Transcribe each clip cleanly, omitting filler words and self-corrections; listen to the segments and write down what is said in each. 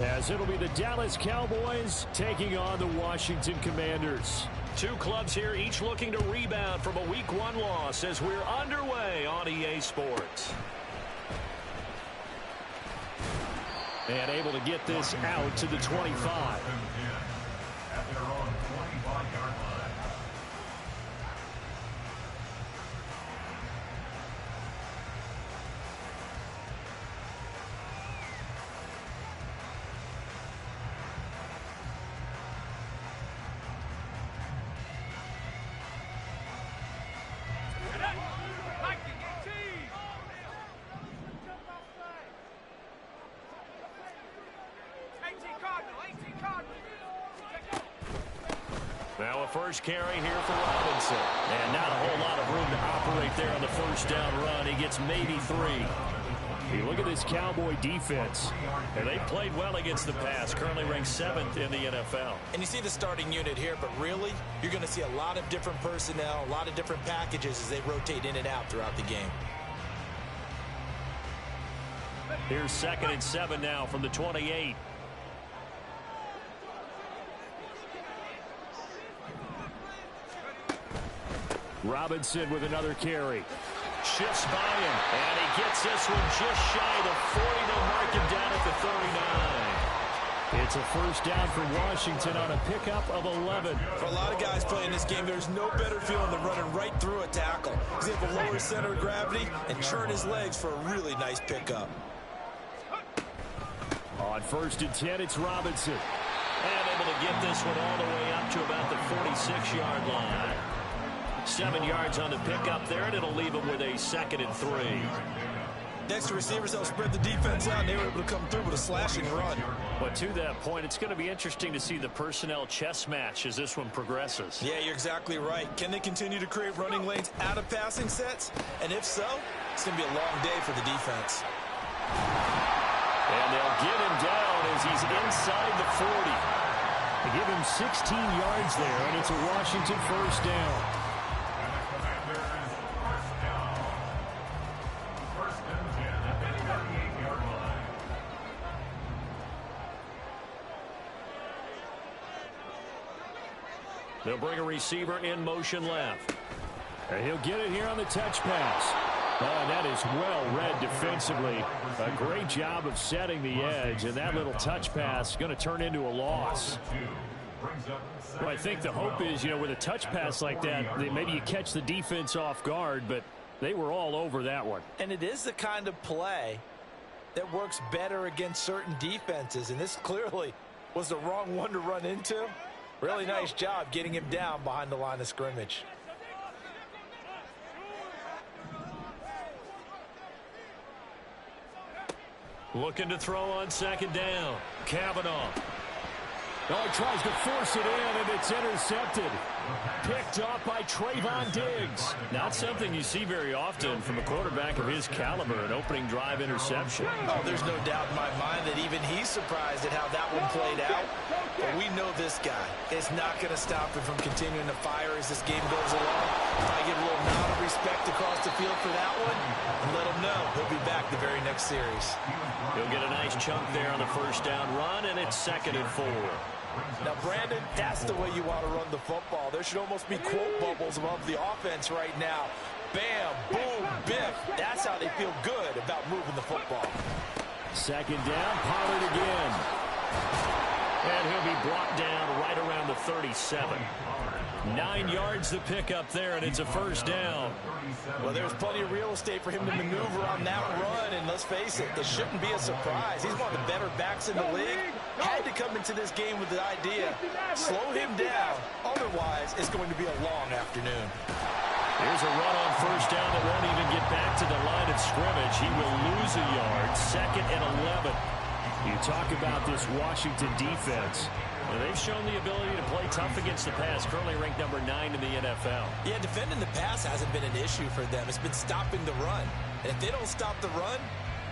As it'll be the Dallas Cowboys taking on the Washington Commanders. Two clubs here, each looking to rebound from a Week 1 loss as we're underway on EA Sports. And able to get this out to the 25. At their own 25-yard line. Now a first carry here for Robinson. And not a whole lot of room to operate there on the first down run. He gets maybe 3. You look at this Cowboy defense. And they played well against the pass. Currently ranked 7th in the NFL. And you see the starting unit here, but really, you're going to see a lot of different personnel, a lot of different packages as they rotate in and out throughout the game. Here's 2nd and 7 now from the 28. Robinson with another carry. Shifts by him, and he gets this one just shy of the 40. They'll mark him down at the 39. It's a first down for Washington on a pickup of 11. For a lot of guys playing this game, there's no better feeling than running right through a tackle. He's able to lower his center of gravity and churn his legs for a really nice pickup. On 1st and 10, it's Robinson. And able to get this one all the way up to about the 46-yard line. 7 yards on the pickup there, and it'll leave him with a 2nd and 3. Next to receivers, they'll spread the defense out, and they were able to come through with a slashing run. But to that point, it's going to be interesting to see the personnel chess match as this one progresses. Yeah, you're exactly right. Can they continue to create running lanes out of passing sets? And if so, it's going to be a long day for the defense. And they'll get him down as he's inside the 40. They give him 16 yards there, and it's a Washington first down. They'll bring a receiver in motion left. And he'll get it here on the touch pass. That is well read defensively. A great job of setting the edge, and that little touch pass is going to turn into a loss. Well, I think the hope is, with a touch pass like that, maybe you catch the defense off guard, but they were all over that one. And it is the kind of play that works better against certain defenses, and this clearly was the wrong one to run into. Really nice job getting him down behind the line of scrimmage. Looking to throw on 2nd down. Kavanaugh. Oh, he tries to force it in, and it's intercepted. Picked off by Trayvon Diggs. Not something you see very often from a quarterback of his caliber, an opening drive interception. Oh, there's no doubt in my mind that even he's surprised at how that one played out. But we know this guy is not going to stop him from continuing to fire as this game goes along. If I give a little nod of respect across the field for that one, and let him know he'll be back the very next series. He'll get a nice chunk there on the first down run, and it's 2nd and 4. Now, Brandon, that's the way you want to run the football. There should almost be quote bubbles above the offense right now. Bam, boom, biff. That's how they feel good about moving the football. 2nd down, Pollard again. And he'll be brought down right around the 37. 9 yards to pick up there, and it's a first down. Well, there's plenty of real estate for him to maneuver on that run, and let's face it, this shouldn't be a surprise. He's one of the better backs in the league. Had to come into this game with the idea, slow him down, otherwise it's going to be a long afternoon. Here's a run on first down that won't even get back to the line of scrimmage. He will lose a yard, 2nd and 11. You talk about this Washington defense. Well, they've shown the ability to play tough against the pass, currently ranked number 9 in the NFL. Yeah, defending the pass hasn't been an issue for them. It's been stopping the run. And if they don't stop the run,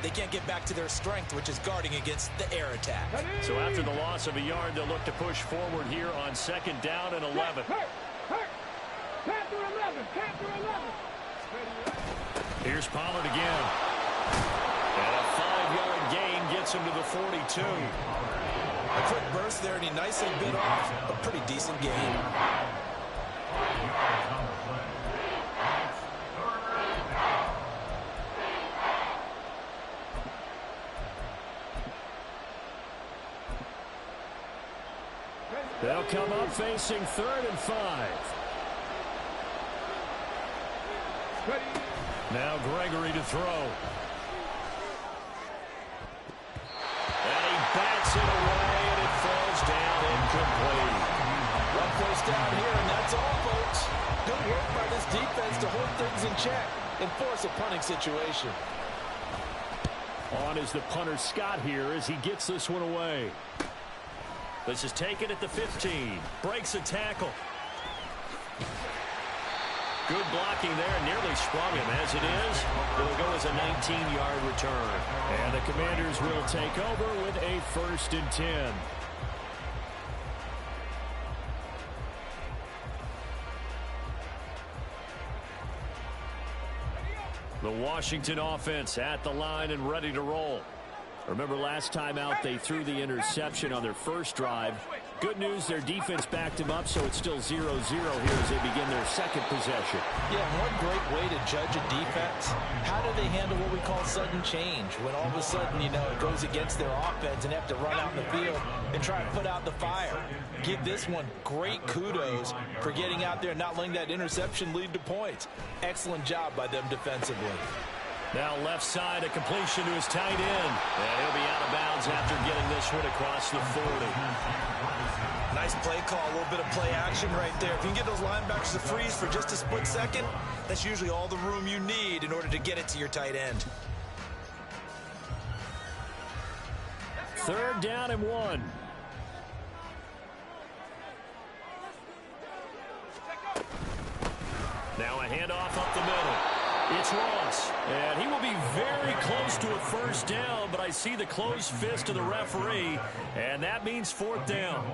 they can't get back to their strength, which is guarding against the air attack. So after the loss of a yard, they'll look to push forward here on 2nd down and 11. Here's Pollard again. And a 5-yard gain gets him to the 42. A quick burst there, and he nicely bit off a pretty decent gain. They'll come up facing 3rd and 5. Now Gregory to throw. And he bats it away, and it falls down incomplete. One first down here, and that's all, folks. Good work by this defense to hold things in check and force a punting situation. On is the punter Scott here as he gets this one away. This is taken at the 15. Breaks a tackle. Good blocking there. Nearly sprung him. As it is, it'll go as a 19-yard return. And the Commanders will take over with a 1st and 10. The Washington offense at the line and ready to roll. Remember last time out they threw the interception on their first drive. Good news, their defense backed them up, so it's still 0-0 here as they begin their second possession. Yeah, one great way to judge a defense. How do they handle what we call sudden change? When all of a sudden, you know, it goes against their offense and they have to run out in the field and try to put out the fire. Give this one great kudos for getting out there and not letting that interception lead to points. Excellent job by them defensively. Now left side, a completion to his tight end. And he'll be out of bounds after getting this one across the 40. Nice play call, a little bit of play action right there. If you can get those linebackers to freeze for just a split second, that's usually all the room you need in order to get it to your tight end. 3rd down and 1. Now a handoff up the middle. It's Ross, and he will be very close to a 1st down, but I see the closed fist of the referee, and that means 4th down.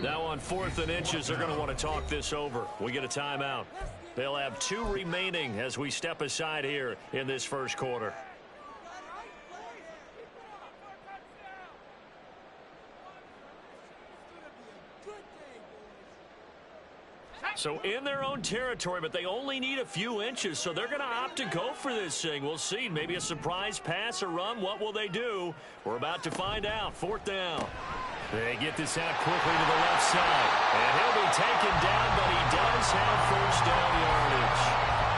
Now on 4th and inches, they're going to want to talk this over. We get a timeout. They'll have 2 remaining as we step aside here in this first quarter. So in their own territory, but they only need a few inches, so they're going to opt to go for this thing. We'll see. Maybe a surprise pass or run. What will they do? We're about to find out. 4th down. They get this out quickly to the left side. And he'll be taken down, but he does have 1st down yardage.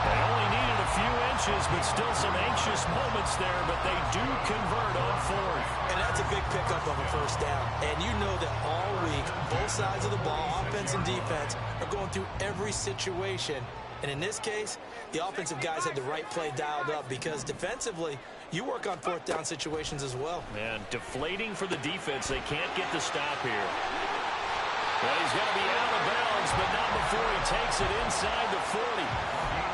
They only needed a few inches, but still some anxious moments there, but they do convert on 4th. And that's a big pickup of a 1st down. And you know that all week, both sides of the ball, offense and defense, are going through every situation. And in this case, the offensive guys had the right play dialed up because defensively, you work on 4th down situations as well. Man, deflating for the defense. They can't get the stop here. Well, he's going to be out of bounds, but not before he takes it inside the 40.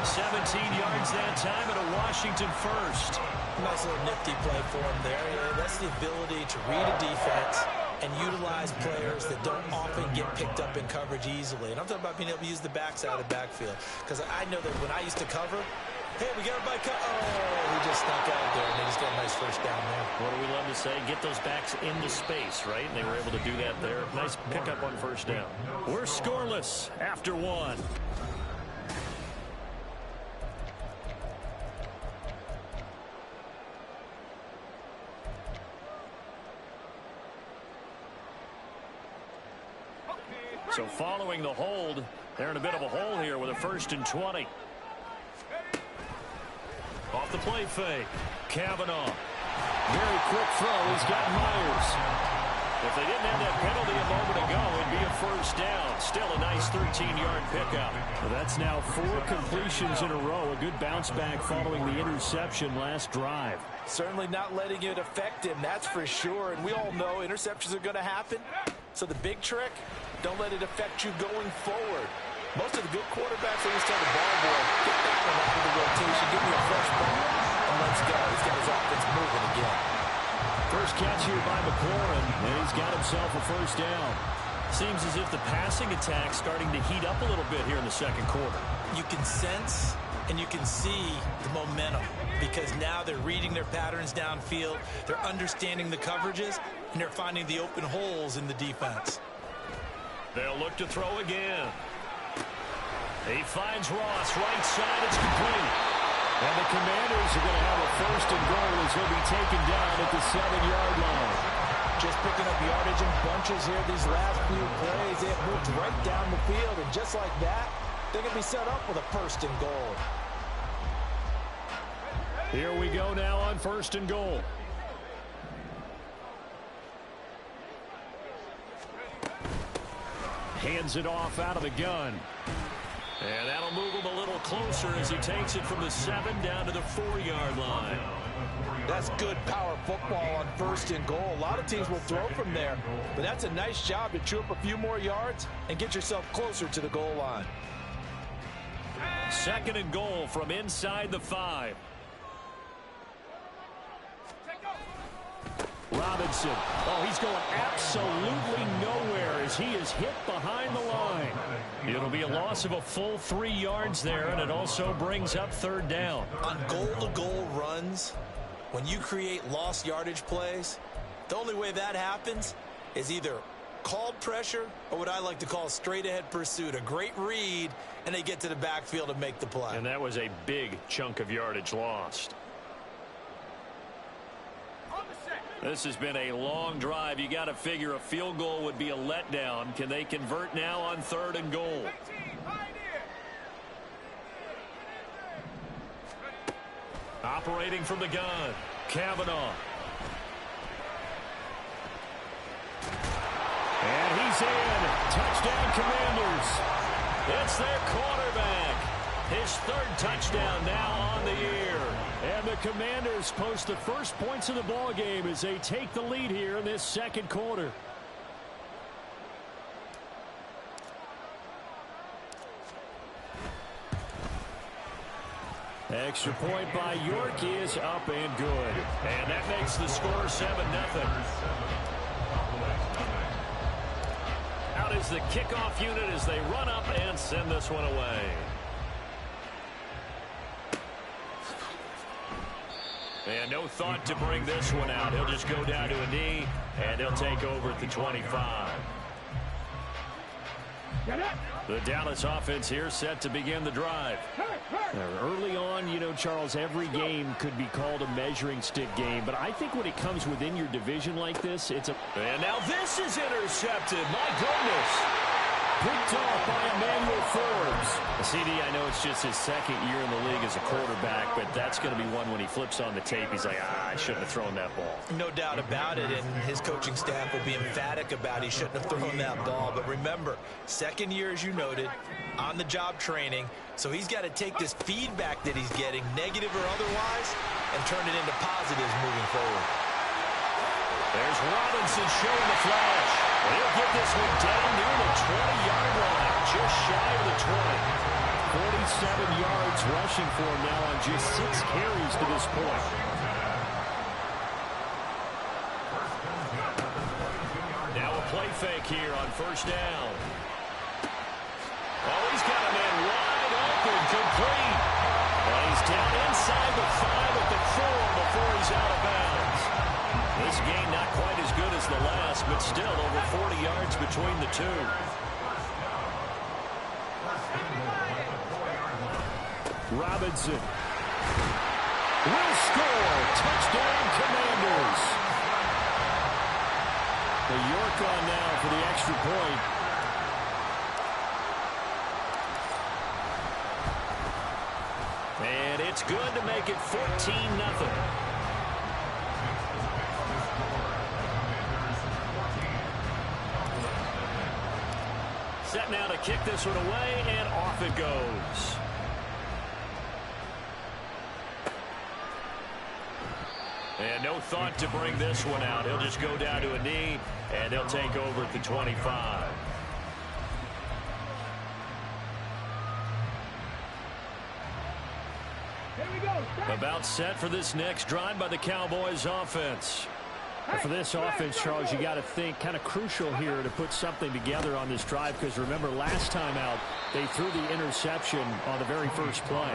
17 yards that time and a Washington 1st. Nice little nifty play for him there. Yeah, that's the ability to read a defense and utilize players that don't often get picked up in coverage easily. And I'm talking about being able to use the backside of the backfield. Because I know that when I used to cover, hey, we got everybody he just snuck out there, and they just got a nice 1st down there. What do we love to say? Get those backs into space, right? And they were able to do that there. Nice pickup on 1st down. We're scoreless after 1. So following the hold, they're in a bit of a hole here with a 1st and 20. Off the play fake. Kavanaugh. Very quick throw. He's got Myers. If they didn't have that penalty a moment ago, it'd be a 1st down. Still a nice 13-yard pickup. Well, that's now 4 completions in a row. A good bounce back following the interception last drive. Certainly not letting it affect him, that's for sure. And we all know interceptions are going to happen. So the big trick, don't let it affect you going forward. Most of the good quarterbacks always tell the ball boy, get that one out of the rotation, give me a fresh ball, and let's go. He's got his offense moving again. First catch here by McLaurin, and he's got himself a 1st down. Seems as if the passing attack's starting to heat up a little bit here in the second quarter. You can sense And you can see the momentum because now they're reading their patterns downfield, they're understanding the coverages, and they're finding the open holes in the defense. They'll look to throw again. He finds Ross, right side, it's complete. And the Commanders are going to have a first and goal as he'll be taken down at the 7-yard line. Just picking up yardage in bunches here these last few plays. They have moved right down the field, and just like that, they're going to be set up with a first and goal. Here we go now on first and goal. Hands it off out of the gun. And that'll move him a little closer as he takes it from the 7 down to the 4-yard line. That's good power football on first and goal. A lot of teams will throw from there, but that's a nice job to chew up a few more yards and get yourself closer to the goal line. Second and goal from inside the 5. Robinson. Oh, he's going absolutely nowhere as he is hit behind the line. It'll be a loss of a full 3 yards there, and it also brings up third down. On goal-to-goal runs, when you create lost yardage plays, the only way that happens is either called pressure or what I like to call straight-ahead pursuit. A great read, and they get to the backfield and make the play. And that was a big chunk of yardage lost. This has been a long drive. You got to figure a field goal would be a letdown. Can they convert now on third and goal? Operating from the gun, Kavanaugh. And he's in. Touchdown, Commanders. It's their quarterback. His third touchdown now on the year. And the Commanders post the first points of the ball game as they take the lead here in this second quarter. Extra point by York is up and good. And that makes the score 7-0. Out is the kickoff unit as they run up and send this one away. And no thought to bring this one out. He'll just go down to a knee, and he'll take over at the 25. The Dallas offense here set to begin the drive. Early on, you know, Charles, every game could be called a measuring stick game, but I think when it comes within your division like this, it's a... And now this is intercepted. My goodness. Picked off by Emmanuel Forbes. CD, I know it's just his second year in the league as a quarterback, but that's going to be one when he flips on the tape. He's like, I shouldn't have thrown that ball. No doubt about it, and his coaching staff will be emphatic about he shouldn't have thrown that ball. But remember, second year, as you noted, on-the-job training, so he's got to take this feedback that he's getting, negative or otherwise, and turn it into positives moving forward. There's Robinson showing the flash. He'll get this one down near the 20-yard line, just shy of the 20. 47 yards rushing for him now on just 6 carries to this point. Now a play fake here on first down. Oh, he's got a man wide open, complete. Well, he's down inside the 5 at the 4 before he's out of bounds. This game not quite as good as the last, but still over 40 yards between the two. Robinson will score. Touchdown, Commanders. The York on now for the extra point. And it's good to make it 14-0. Set now to kick this one away, and off it goes. And no thought to bring this one out. He'll just go down to a knee, and they'll take over at the 25. About set for this next drive by the Cowboys offense. For this offense, Charles, you got to think kind of crucial here to put something together on this drive, because remember last time out they threw the interception on the very first play.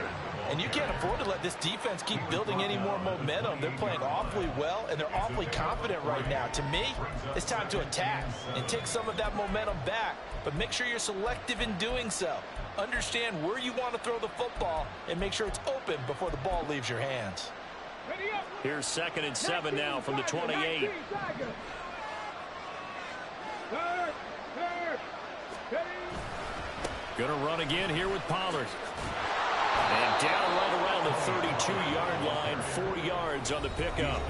And you can't afford to let this defense keep building any more momentum. They're playing awfully well, and they're awfully confident right now. To me, it's time to attack and take some of that momentum back. But make sure you're selective in doing so. Understand where you want to throw the football and make sure it's open before the ball leaves your hands. Here's 2nd and 7 now from the 28. Gonna run again here with Pollard. And down right around the 32-yard line, 4 yards on the pickup.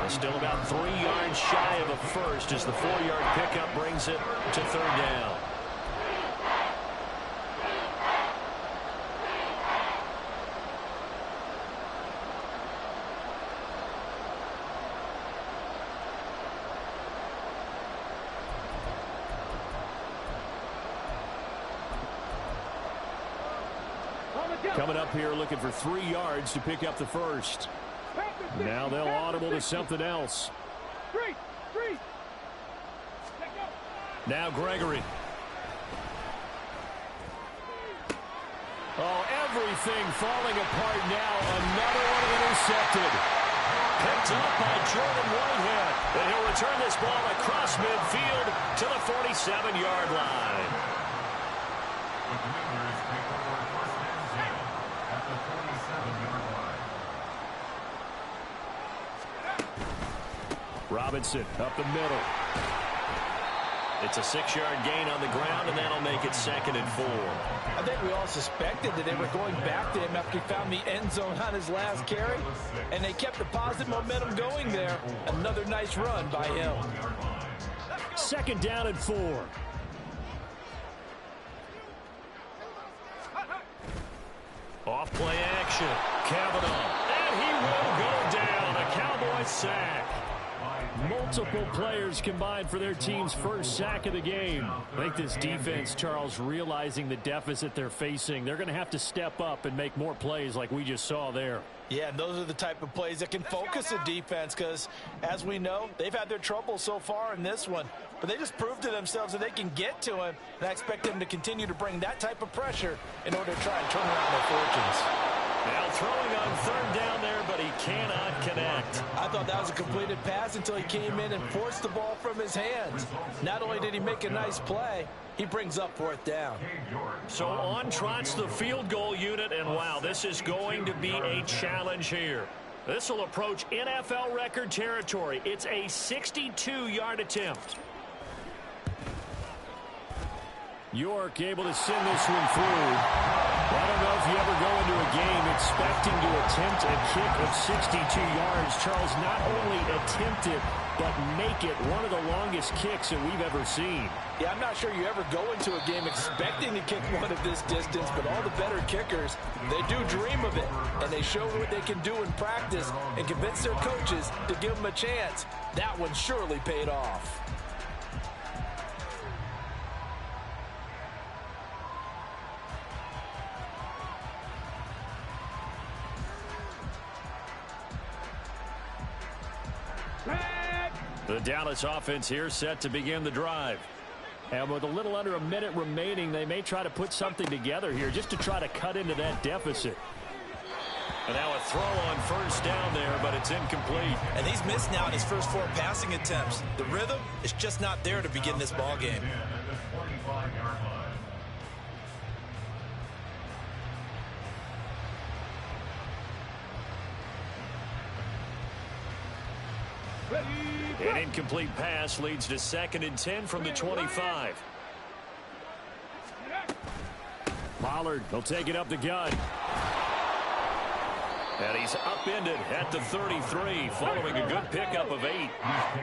Still about 3 yards shy of a first as the 4-yard pickup brings it to 3rd down. Coming up here looking for 3 yards to pick up the first. Now they'll audible to something else. Now Gregory. Oh, everything falling apart now. Another one intercepted. Picked up by Jordan Whitehead. And he'll return this ball across midfield to the 47-yard line. Robinson up the middle. It's a 6-yard gain on the ground, and that'll make it 2nd and 4. I think we all suspected that they were going back to him after he found the end zone on his last carry, and they kept the positive momentum going there. Another nice run by him. 2nd down and 4. Off play action. Kavanaugh. And he will go down. A Cowboy sack. Multiple players combined for their team's first sack of the game. I think this defense, Charles, realizing the deficit they're facing, they're going to have to step up and make more plays like we just saw there. Yeah, and those are the type of plays that can focus a defense because, as we know, they've had their trouble so far in this one. But they just proved to themselves that they can get to him, and I expect them to continue to bring that type of pressure in order to try and turn around their fortunes. Now throwing on 3rd down there, but he cannot connect. I thought that was a completed pass until he came in and forced the ball from his hands. Not only did he make a nice play, he brings up 4th down. So on trots the field goal unit, and wow, this is going to be a challenge here. This will approach NFL record territory. It's a 62-yard attempt. York able to send this one through. I don't know if you ever go into a game expecting to attempt a kick of 62 yards. Charles, not only attempt it, but make it one of the longest kicks that we've ever seen. Yeah, I'm not sure you ever go into a game expecting to kick one of this distance, but all the better kickers, they do dream of it, and they show what they can do in practice and convince their coaches to give them a chance. That one surely paid off. The Dallas offense here set to begin the drive. And with a little under a minute remaining, they may try to put something together here just to try to cut into that deficit. And now a throw on 1st down there, but it's incomplete. And he's missed now in his first 4 passing attempts. The rhythm is just not there to begin this ball game. An incomplete pass leads to 2nd and 10 from the 25. Pollard, he'll take it up the gut. And he's upended at the 33 following a good pickup of 8.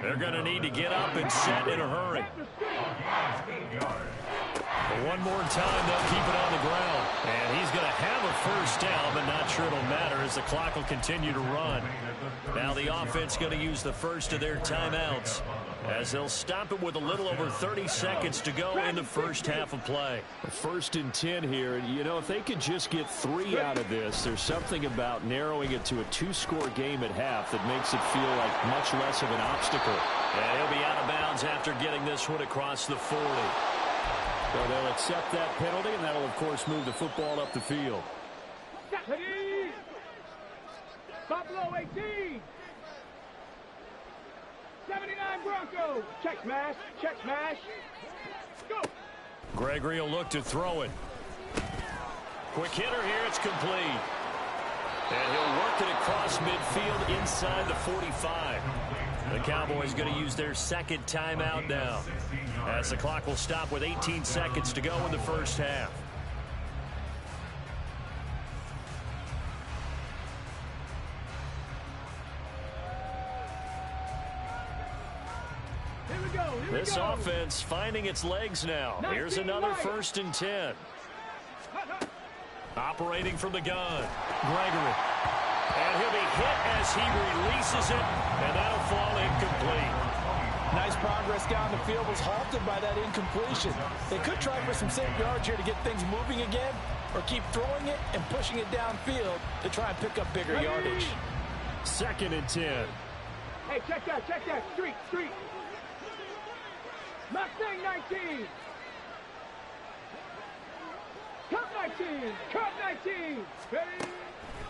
They're going to need to get up and set in a hurry. But one more time, they'll keep it on the ground. And he's going to have a 1st down, but not sure it'll matter as the clock will continue to run. Now the offense going to use the first of their timeouts as they'll stop it with a little over 30 seconds to go in the first half of play. 1st and 10 here. And, you know, if they could just get 3 out of this, there's something about narrowing it to a 2-score game at half that makes it feel like much less of an obstacle. And he'll be out of bounds after getting this one across the 40. So they'll accept that penalty, and that'll, of course, move the football up the field. Buffalo 18. 79 Broncos. Check smash. Check smash. Go. Gregory will look to throw it. Quick hitter here. It's complete. And he'll work it across midfield inside the 45. The Cowboys going to use their second timeout now, as the clock will stop with 18 seconds to go in the first half. This offense finding its legs now. Here's another 1st and 10. Operating from the gun. Gregory. And he'll be hit as he releases it, and that'll fall incomplete. Nice progress down the field, was halted by that incompletion. They could try for some safe yards here to get things moving again, or keep throwing it and pushing it downfield to try and pick up bigger yardage. 2nd and 10. Hey, check that, street. Mustang 19. Cut 19. Ready?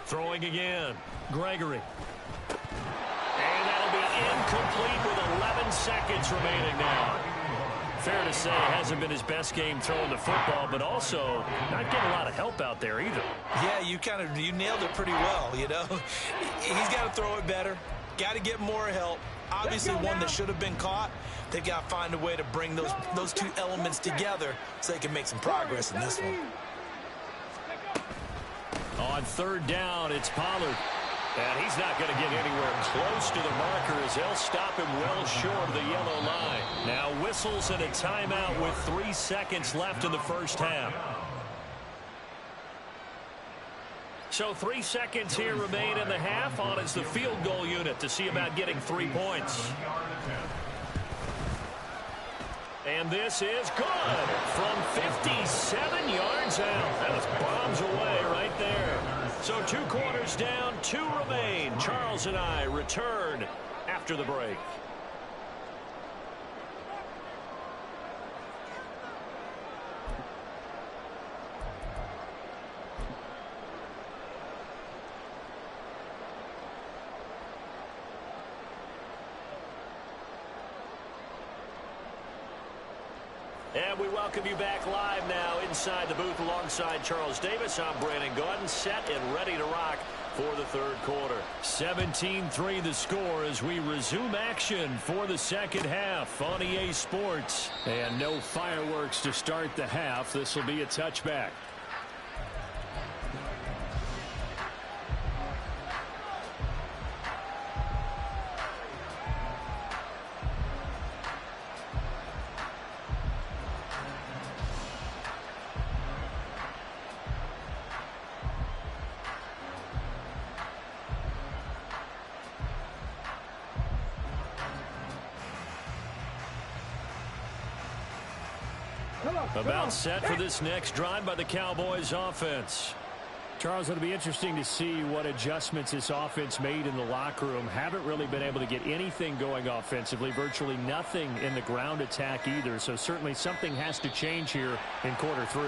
Throwing again. Gregory. And that'll be incomplete with 11 seconds remaining now. Fair to say it hasn't been his best game throwing the football, but also not getting a lot of help out there either. Yeah, you nailed it pretty well, you know. He's got to throw it better. Got to get more help. Obviously one that should have been caught. They've got to find a way to bring those two elements together so they can make some progress in this one. On 3rd down, it's Pollard. And he's not going to get anywhere close to the marker as they'll stop him well short of the yellow line. Now whistles and a timeout with 3 seconds left in the first half. So 3 seconds here remain in the half. On is the field goal unit to see about getting 3 points. And this is good from 57 yards out. That was bombs away right there. So 2 quarters down, 2 remain. Charles and I return after the break. And we welcome you back live now inside the booth alongside Charles Davis. I'm Brandon Gordon, set and ready to rock for the 3rd quarter. 17-3 the score as we resume action for the second half on EA Sports. And no fireworks to start the half. This will be a touchback. About set for this next drive by the Cowboys offense. Charles, it'll be interesting to see what adjustments this offense made in the locker room. Haven't really been able to get anything going offensively. Virtually nothing in the ground attack either. So certainly something has to change here in quarter 3.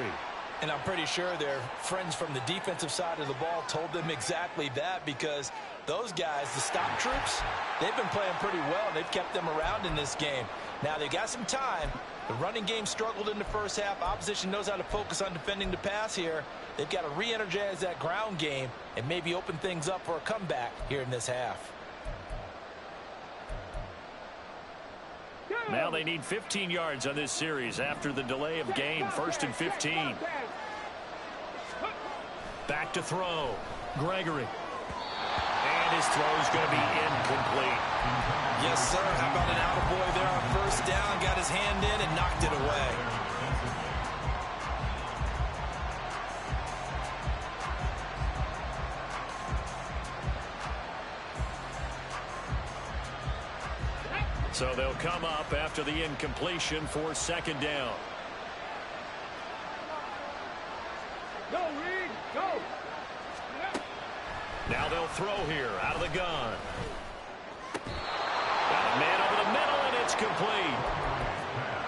And I'm pretty sure their friends from the defensive side of the ball told them exactly that, because those guys, the stop troops, they've been playing pretty well. They've kept them around in this game. Now they've got some time. The running game struggled in the first half. Opposition knows how to focus on defending the pass here. They've got to re-energize that ground game and maybe open things up for a comeback here in this half. Now they need 15 yards on this series after the delay of game. 1st and 15. Back to throw. Gregory. And his throw is going to be incomplete. Yes, sir. How about an attaboy there on 1st down? Got his hand in and knocked it away. So they'll come up after the incompletion for 2nd down. Go, Reed, go. Now they'll throw here out of the gun. Got a man over the middle, and it's complete.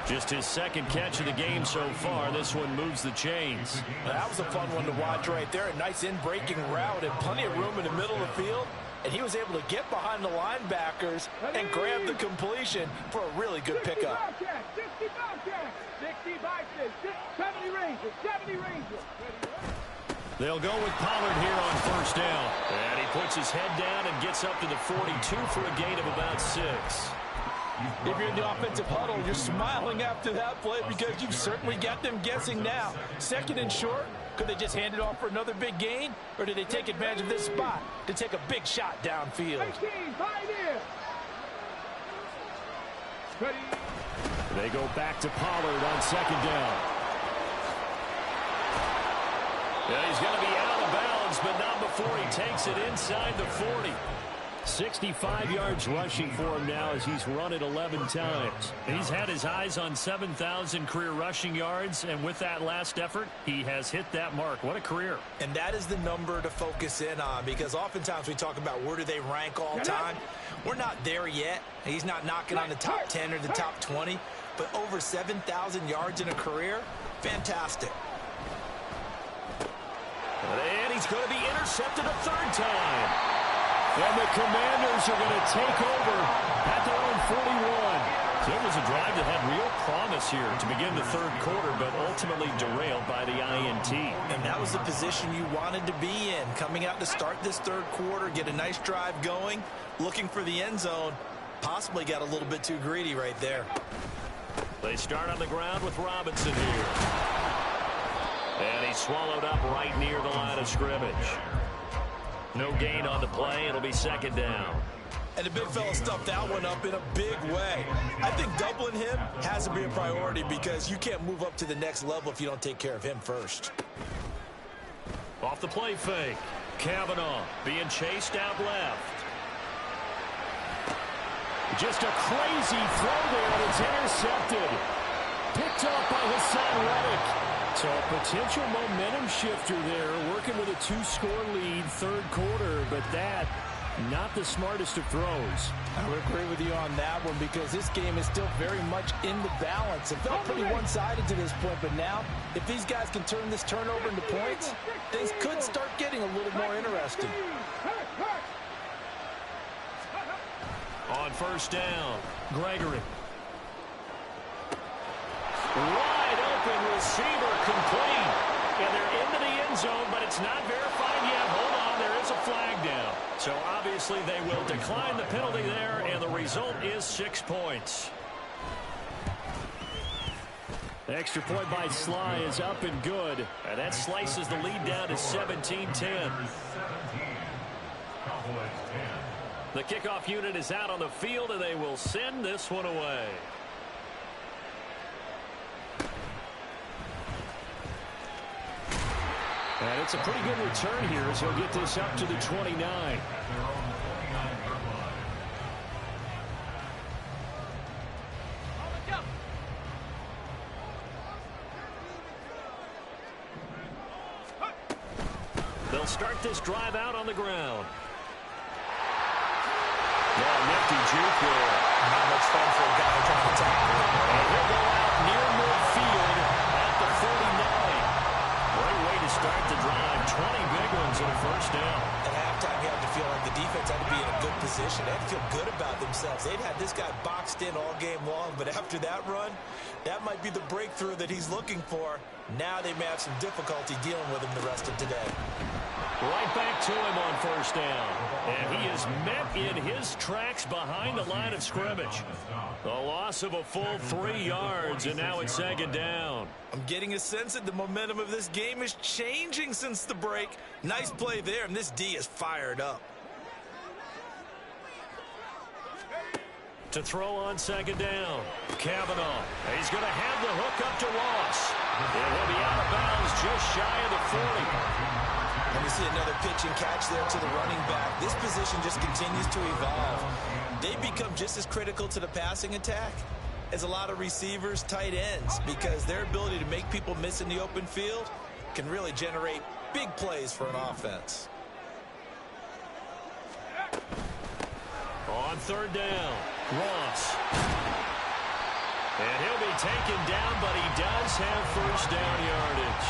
Just his second catch of the game so far. This one moves the chains. That was a fun one to watch right there. A nice in-breaking route and plenty of room in the middle of the field. And he was able to get behind the linebackers and grab the completion for a really good pickup. 70 ranges, 70 ranges. They'll go with Pollard here on first down. And he puts his head down and gets up to the 42 for a gain of about 6. If you're in the offensive huddle, you're smiling after that play because you've certainly got them guessing now. Second and short, could they just hand it off for another big gain? Or did they take advantage of this spot to take a big shot downfield? 18, pioneer. Ready. They go back to Pollard on second down. Yeah, he's going to be out of bounds, but not before he takes it inside the 40. 65 yards rushing for him now as he's run it 11 times. He's had his eyes on 7,000 career rushing yards, and with that last effort, he has hit that mark. What a career. And that is the number to focus in on, because oftentimes we talk about where do they rank all time. We're not there yet. He's not knocking on the top 10 or the top 20, but over 7,000 yards in a career, fantastic. And he's going to be intercepted a third time. And the Commanders are going to take over at their own 41. So it was a drive that had real promise here to begin the third quarter, but ultimately derailed by the INT. And that was the position you wanted to be in, coming out to start this third quarter, get a nice drive going, looking for the end zone. Possibly got a little bit too greedy right there. They start on the ground with Robinson here. And he's swallowed up right near the line of scrimmage. No gain on the play. It'll be second down. And the big fella stuffed that one up in a big way. I think doubling him has to be a priority because you can't move up to the next level if you don't take care of him first. Off the play fake. Kavanaugh being chased out left. Just a crazy throw there, and it's intercepted. Picked up by Hassan Reddick. So a potential momentum shifter there, working with a 2-score lead, third quarter, but that, not the smartest of throws. I would agree with you on that one because this game is still very much in the balance. It felt pretty one-sided to this point, but now, if these guys can turn this turnover into points, things could start getting a little more interesting. On first down, Gregory. Wide open receiver complete. And they're into the end zone, but it's not verified yet. Hold on, there is a flag down. So obviously they will decline the penalty there, and the result is 6 points. The extra point by Sly is up and good. And that slices the lead down to 17-10. The kickoff unit is out on the field, and they will send this one away. And it's a pretty good return here as he'll get this up to the 29. They'll start this drive out on the ground. Yeah, nifty juke there. Not much fun for a guy trying to tackle. And he'll go out near midfield at the 49. Great way to start the drive. 20 big ones and a first down. At halftime, you have to feel like the defense had to be in a good position. They had to feel good about themselves. They'd had this guy boxed in all game long, but after that run, that might be the breakthrough that he's looking for. Now they may have some difficulty dealing with him the rest of today. Right back to him on first down. And he is met in his tracks behind the line of scrimmage. A loss of a full 3 yards, and now it's second down. I'm getting a sense that the momentum of this game is changing since the break. Nice play there, and this D is fired up. To throw on second down, Kavanaugh. He's going to have the hook up to Ross. It will be out of bounds just shy of the 40. And we see another pitch and catch there to the running back. This position just continues to evolve. They become just as critical to the passing attack as a lot of receivers, tight ends, because their ability to make people miss in the open field can really generate big plays for an offense. On third down, Ross. And he'll be taken down, but he does have first down yardage.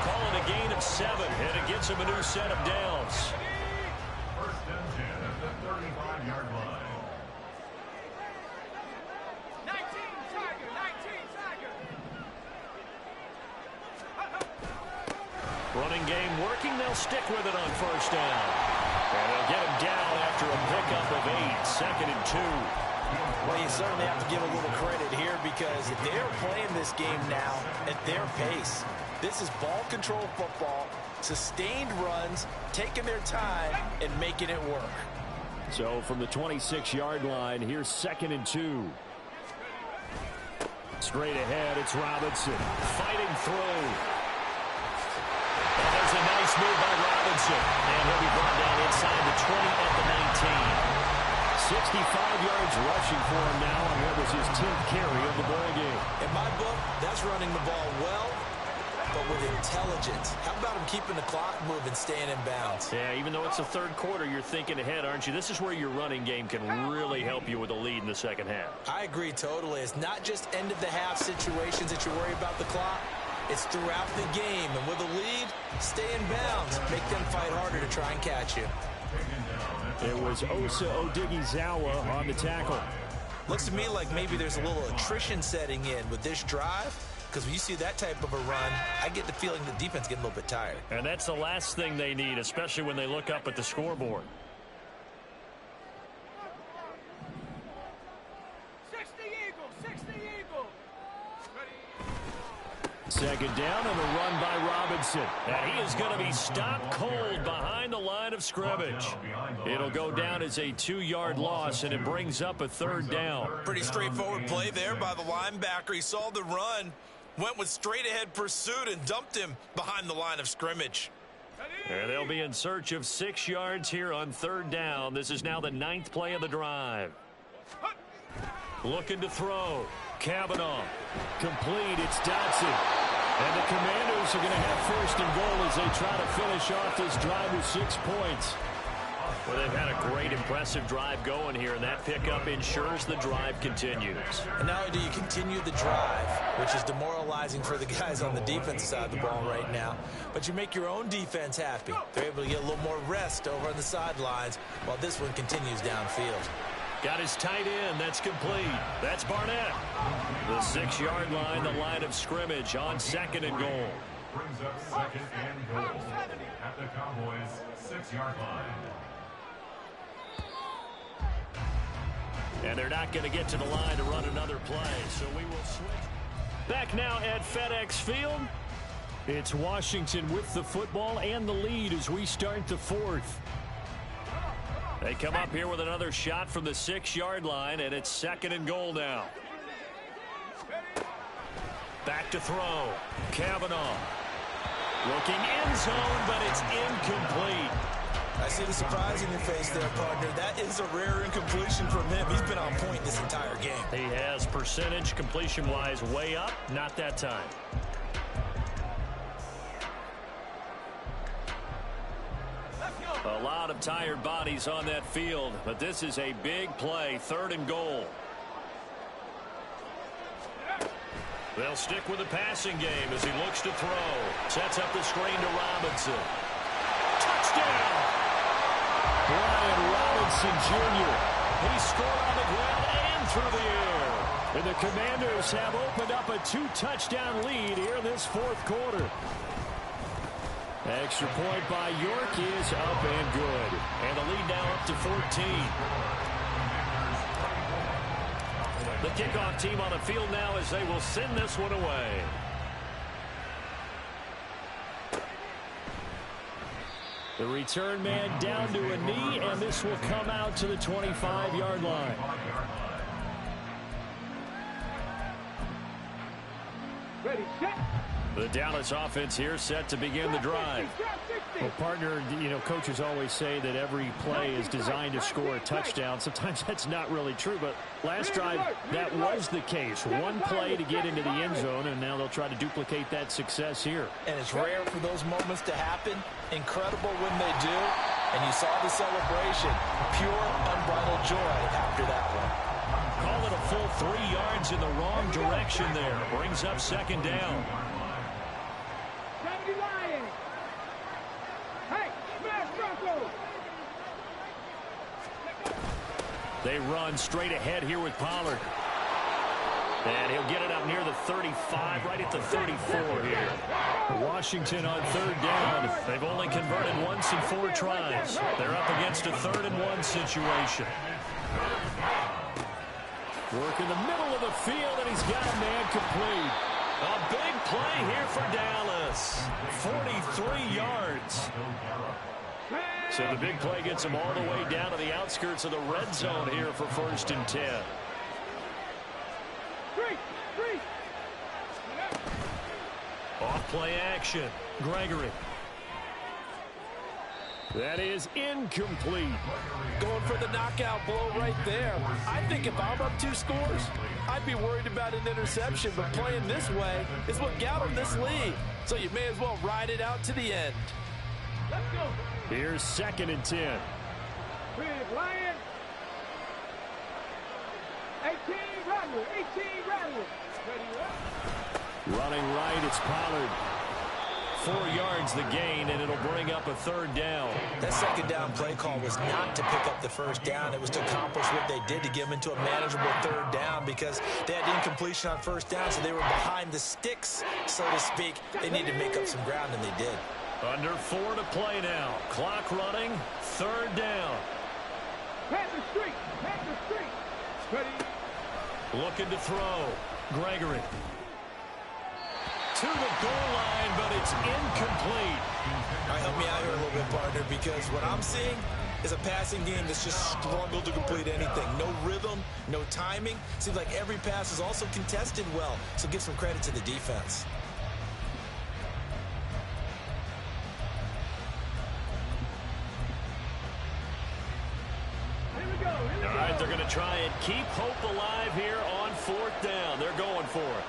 Calling a gain of 7, and it gets him a new set of downs. First and 10 at the 35-yard line. 19 Tiger, 19 Tiger. Running game working. They'll stick with it on first down. And they'll get him down after a pickup of 8. Second and 2. Well, you certainly have to give a little credit here because they're playing this game now at their pace. This is ball control football, sustained runs, taking their time, and making it work. So from the 26-yard line, here's second and 2. Straight ahead, it's Robinson. Fighting through. And there's a nice move by Robinson. And he'll be brought down inside the 20 at the 19. 65 yards rushing for him now on what was his 10th carry of the ball game. In my book, that's running the ball well, but with intelligence. How about him keeping the clock moving, staying in bounds? Yeah, even though it's the third quarter, you're thinking ahead, aren't you? This is where your running game can really help you with a lead in the second half. I agree totally. It's not just end-of-the-half situations that you worry about the clock. It's throughout the game. And with a lead, stay in bounds. Make them fight harder to try and catch you. It was Osa Odighizuwa on the tackle. Looks to me like maybe there's a little attrition setting in with this drive. Because when you see that type of a run, I get the feeling the defense getting a little bit tired. And that's the last thing they need, especially when they look up at the scoreboard. 60 Eagle, 60 Eagle. Second down and a run by Robinson. And he is going to be stopped cold behind the line of scrimmage. It'll go down as a 2-yard loss, and it brings up a third down. Pretty straightforward play there by the linebacker. He saw the run, went with straight-ahead pursuit, and dumped him behind the line of scrimmage. And they'll be in search of 6 yards here on third down. This is now the 9th play of the drive. Looking to throw. Kavanaugh. Complete. It's Dotson. And the Commanders are going to have first and goal as they try to finish off this drive with 6 points. Well, they've had a great, impressive drive going here, and that pickup ensures the drive continues. And not only do you continue the drive, which is demoralizing for the guys on the defensive side of the ball right now, but you make your own defense happy. They're able to get a little more rest over on the sidelines while this one continues downfield. Got his tight end. That's complete. That's Barnett. The 6-yard line, the line of scrimmage on second and goal. Brings up second and goal at the Cowboys' 6-yard line. And they're not going to get to the line to run another play, so we will switch. Back now at FedEx Field. It's Washington with the football and the lead as we start the 4th. They come up here with another shot from the 6-yard line, and it's second and goal now. Back to throw. Kavanaugh. Looking end zone, but it's incomplete. I see the surprise in your face there, partner. That is a rare incompletion from him. He's been on point this entire game. He has percentage completion-wise way up. Not that time. A lot of tired bodies on that field, but this is a big play, third and goal. They'll stick with the passing game as he looks to throw. Sets up the screen to Robinson. Touchdown! Brian Robinson Jr. He scored on the ground and through the air. And the Commanders have opened up a 2-touchdown lead here this 4th quarter. Extra point by York is up and good. And the lead now up to 14. The kickoff team on the field now as they will send this one away. The return man down to a knee, and this will come out to the 25-yard line. Ready, set. The Dallas offense here set to begin the drive. Well, partner, you know, coaches always say that every play is designed to score a touchdown. Sometimes that's not really true, but last drive, that was the case. One play to get into the end zone, and now they'll try to duplicate that success here. And it's rare for those moments to happen. Incredible when they do. And you saw the celebration. Pure, unbridled joy after that one. Call it a full 3 yards in the wrong direction there. Brings up second down. 70 Lions. Hey, smash Bronco. They run straight ahead here with Pollard. And he'll get it up near the 35, right at the 34 here. Washington on third down. They've only converted once in 4 tries. They're up against a 3rd and 1 situation. Work in the middle of the field, and he's got a man complete. A big play here for Dallas. 43 yards. So the big play gets him all the way down to the outskirts of the red zone here for 1st and 10. Off play action. Gregory. That is incomplete. Going for the knockout blow right there. I think if I'm up 2 scores, I'd be worried about an interception, but playing this way is what got him this lead. So you may as well ride it out to the end. Let's go. Here's 2nd and 10. Big Lion. 18 Rattler. 18 Rattler. Ready up. Running right, it's Pollard. 4 yards the gain, and it'll bring up a 3rd down. That second down play call was not to pick up the 1st down. It was to accomplish what they did, to get them into a manageable 3rd down, because they had incompletion on 1st down, so they were behind the sticks, so to speak. They needed to make up some ground, and they did. Under 4 to play now. Clock running. 3rd down. Panther Street. Panther Street. Ready. Looking to throw. Gregory. To the goal line, but it's incomplete. All right, help me out here a little bit, partner, because what I'm seeing is a passing game that's just struggled to complete anything. No rhythm, no timing. Seems like every pass is also contested well, so give some credit to the defense. All right, they're going to try and keep hope alive here on 4th down. They're going for it.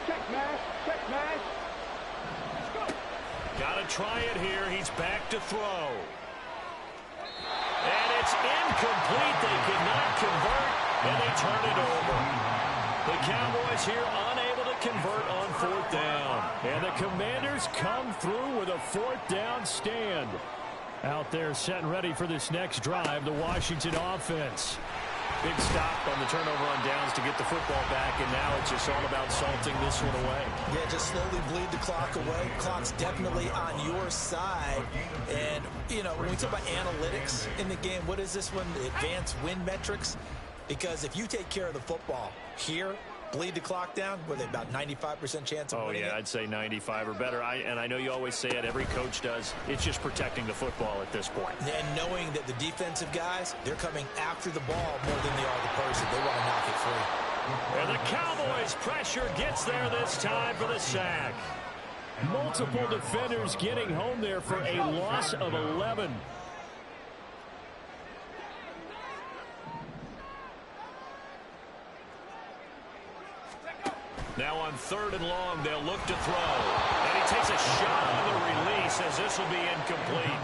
Check smash. Check smash. Let's go. Got to try it here. He's back to throw. And it's incomplete. They cannot convert, and they turn it over. The Cowboys here unable to convert on 4th down. And the Commanders come through with a 4th down stand. Out there set and ready for this next drive, the Washington offense. Big stop on the turnover on downs to get the football back, and now it's just all about salting this one away. Yeah, just slowly bleed the clock away. Clock's definitely on your side. And, you know, when we talk about analytics in the game, what is this one? The advanced win metrics? Because if you take care of the football here, bleed the clock down, with about 95% chance of winning it? I'd say 95 or better. And I know you always say it, every coach does. It's just protecting the football at this point. And knowing that the defensive guys, they're coming after the ball more than they are the person. They want to knock it free. And the Cowboys' pressure gets there this time for the sack. Multiple defenders getting home there for a loss of 11. Now on 3rd and long, they'll look to throw. And he takes a shot on the release as this will be incomplete.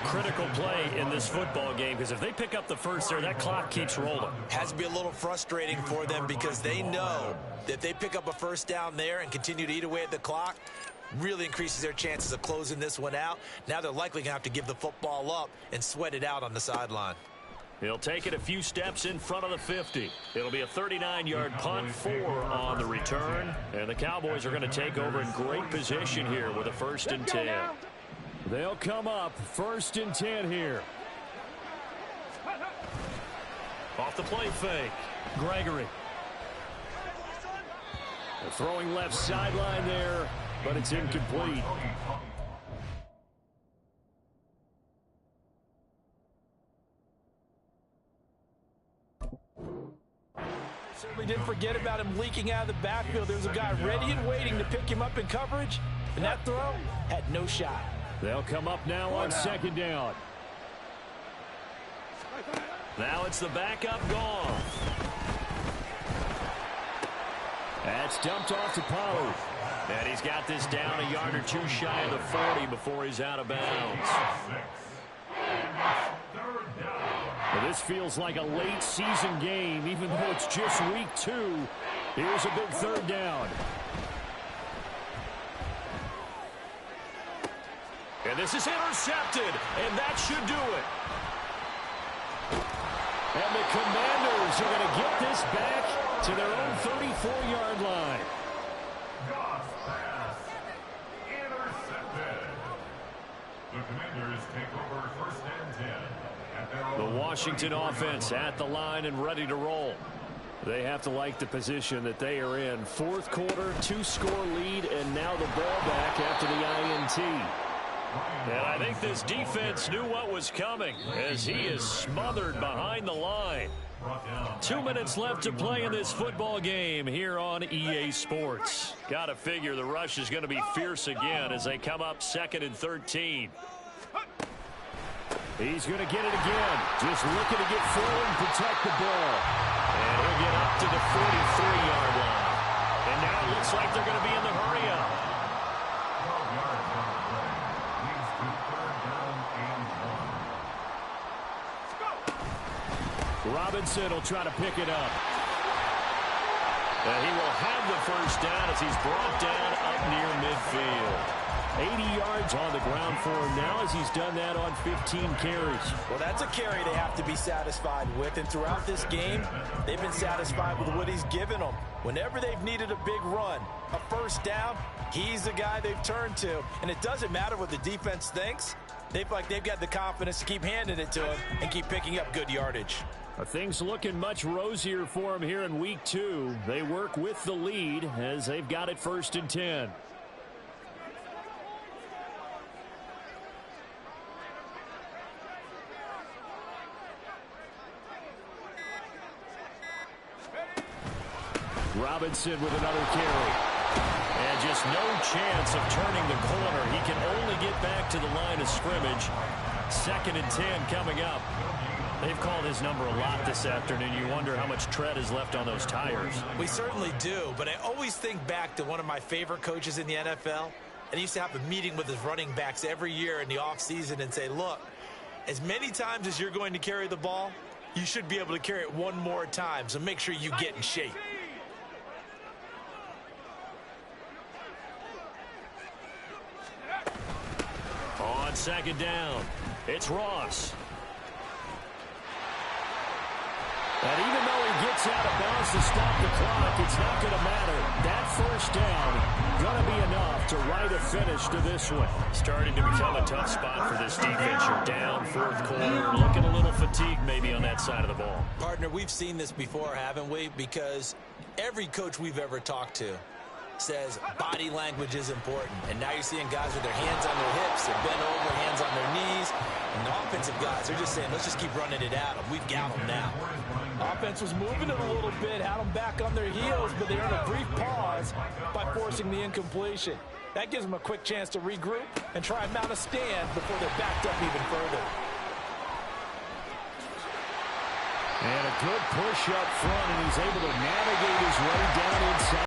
Critical play in this football game, because if they pick up the 1st there, that clock keeps rolling. Has to be a little frustrating for them, because they know that if they pick up a 1st down there and continue to eat away at the clock, really increases their chances of closing this one out. Now they're likely going to have to give the football up and sweat it out on the sideline. He'll take it a few steps in front of the 50. It'll be a 39-yard punt, 4 on the return. And the Cowboys are going to take over in great position here with a 1st and 10. They'll come up 1st and 10 here. Off the play fake. Gregory. They're throwing left sideline there, but it's incomplete. Certainly didn't forget about him leaking out of the backfield. There was a guy ready and waiting to pick him up in coverage, and that throw had no shot. They'll come up now on 2nd down. Now it's the backup gone. That's dumped off to Pollard. And he's got this down a yard or 2 shy of the 40 before he's out of bounds. This feels like a late season game, even though it's just week 2. Here's a big third down. And this is intercepted, and that should do it. And the Commanders are going to get this back to their own 34-yard line. Goss pass. Intercepted. The Commanders take over 1st and 10. At their own The Washington offense at the line and ready to roll. They have to like the position that they are in. 4th quarter, 2-score lead, and now the ball back after the INT. And I think this defense knew what was coming as he is smothered behind the line. 2 minutes left to play in this football game here on EA Sports. Got to figure the rush is going to be fierce again as they come up 2nd and 13. He's going to get it again. Just looking to get forward and protect the ball. And he'll get up to the 43-yard line. And now it looks like they're going to be in the hurry-up. 12 yards on the play. Leads to 3rd down and 1. Robinson will try to pick it up. And he will have the first down as he's brought down up near midfield. 80 yards on the ground for him now as he's done that on 15 carries. Well, that's a carry they have to be satisfied with. And throughout this game, they've been satisfied with what he's given them. Whenever they've needed a big run, a first down, he's the guy they've turned to. And it doesn't matter what the defense thinks. They've got the confidence to keep handing it to him and keep picking up good yardage. Things looking much rosier for him here in week 2. They work with the lead as they've got it 1st and 10. Robinson with another carry. And just no chance of turning the corner. He can only get back to the line of scrimmage. 2nd and 10 coming up. They've called his number a lot this afternoon. You wonder how much tread is left on those tires. We certainly do, but I always think back to one of my favorite coaches in the NFL. And he used to have a meeting with his running backs every year in the offseason and say, look, as many times as you're going to carry the ball, you should be able to carry it one more time, so make sure you get in shape. On 2nd down, it's Ross. And even though he gets out of bounds to stop the clock, it's not going to matter. That first down going to be enough to write a finish to this one. Starting to become a tough spot for this defense. You're down 4th quarter, looking a little fatigued maybe on that side of the ball. Partner, we've seen this before, haven't we? Because every coach we've ever talked to says body language is important. And now you're seeing guys with their hands on their hips, they're bent over, hands on their knees. And the offensive guys, they're just saying, let's just keep running it at them. We've got them now. Offense was moving it a little bit, had them back on their heels, but they earned a brief pause by forcing the incompletion. That gives them a quick chance to regroup and try and mount a stand before they're backed up even further. And a good push up front, and he's able to navigate his way down inside.